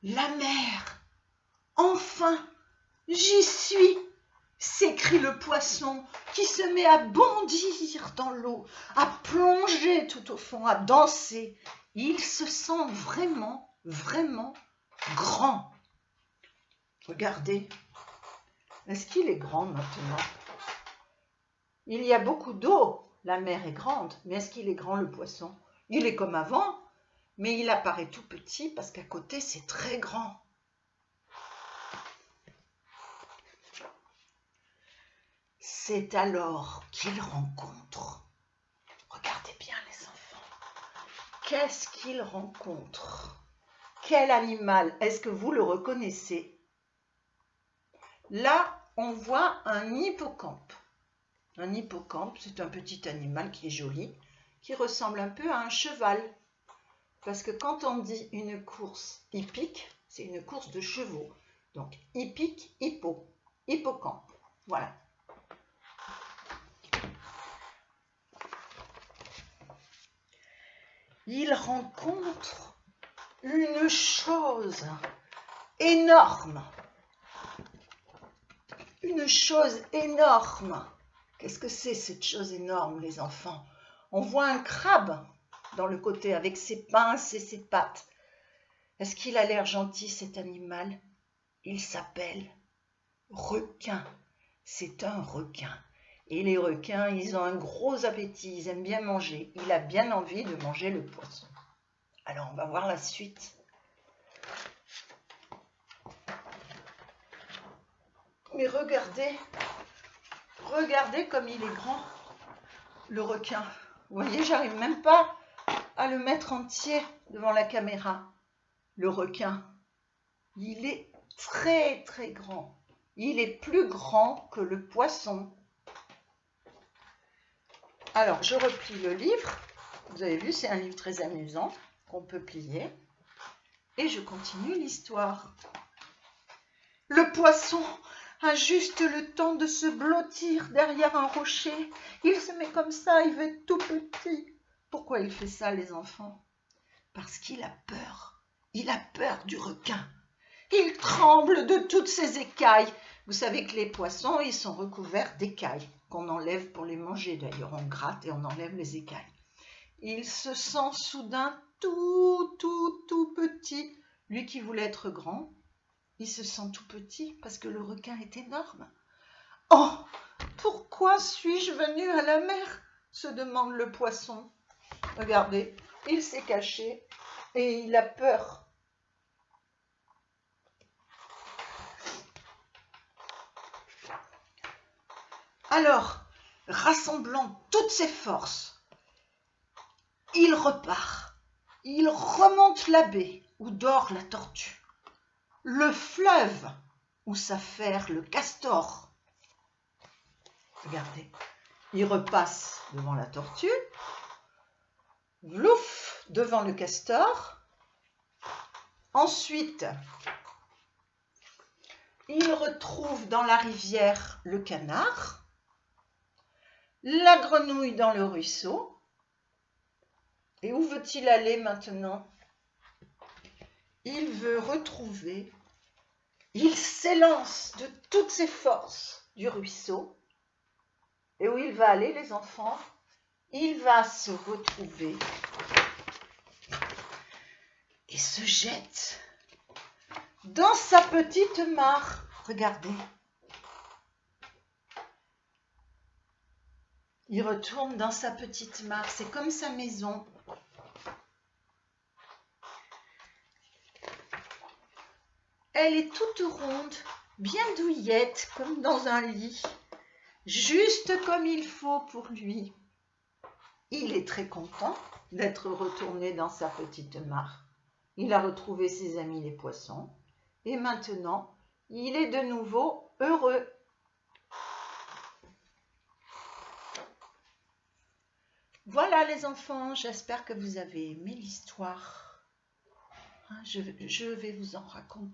La mer! Enfin, j'y suis! S'écrie le poisson qui se met à bondir dans l'eau, à plonger tout au fond, à danser. Il se sent vraiment, vraiment grand. Regardez, est-ce qu'il est grand maintenant? Il y a beaucoup d'eau, la mer est grande, mais est-ce qu'il est grand le poisson? Il est comme avant, mais il apparaît tout petit parce qu'à côté c'est très grand. C'est alors qu'il rencontre. Regardez bien les enfants. Qu'est-ce qu'il rencontre? Quel animal? Est-ce que vous le reconnaissez? Là, on voit un hippocampe. Un hippocampe, c'est un petit animal qui est joli, qui ressemble un peu à un cheval. Parce que quand on dit une course hippique, c'est une course de chevaux. Donc, hippique, hippo, hippocampe. Voilà. Il rencontre une chose énorme. Une chose énorme. Qu'est-ce que c'est cette chose énorme, les enfants? On voit un crabe dans le côté avec ses pinces et ses pattes. Est-ce qu'il a l'air gentil, cet animal? Il s'appelle requin. C'est un requin. Et les requins, ils ont un gros appétit, ils aiment bien manger. Il a bien envie de manger le poisson. Alors, on va voir la suite. Mais regardez comme il est grand, le requin. Vous voyez, j'arrive même pas à le mettre entier devant la caméra. Le requin, il est très très grand. Il est plus grand que le poisson. Alors, je replie le livre. Vous avez vu, c'est un livre très amusant qu'on peut plier. Et je continue l'histoire. Le poisson a juste le temps de se blottir derrière un rocher. Il se met comme ça, il va être tout petit. Pourquoi il fait ça, les enfants? Parce qu'il a peur. Il a peur du requin. Il tremble de toutes ses écailles. Vous savez que les poissons, ils sont recouverts d'écailles qu'on enlève pour les manger. D'ailleurs, on gratte et on enlève les écailles. Il se sent soudain tout petit. Lui qui voulait être grand, il se sent tout petit parce que le requin est énorme. Oh, pourquoi suis-je venu à la mer? Se demande le poisson. Regardez, il s'est caché et il a peur. Alors, rassemblant toutes ses forces, il repart. Il remonte la baie où dort la tortue, le fleuve où s'affaire le castor. Regardez, il repasse devant la tortue, vlouf, devant le castor. Ensuite, il retrouve dans la rivière le canard, la grenouille dans le ruisseau. Et où veut-il aller maintenant? Il veut retrouver, il s'élance de toutes ses forces du ruisseau. Et où il va aller, les enfants? Il va se retrouver et se jette dans sa petite mare. Regardez. Il retourne dans sa petite mare. C'est comme sa maison. Elle est toute ronde, bien douillette, comme dans un lit, juste comme il faut pour lui. Il est très content d'être retourné dans sa petite mare. Il a retrouvé ses amis les poissons et maintenant, il est de nouveau heureux. Voilà les enfants, j'espère que vous avez aimé l'histoire. Je vais vous en raconter.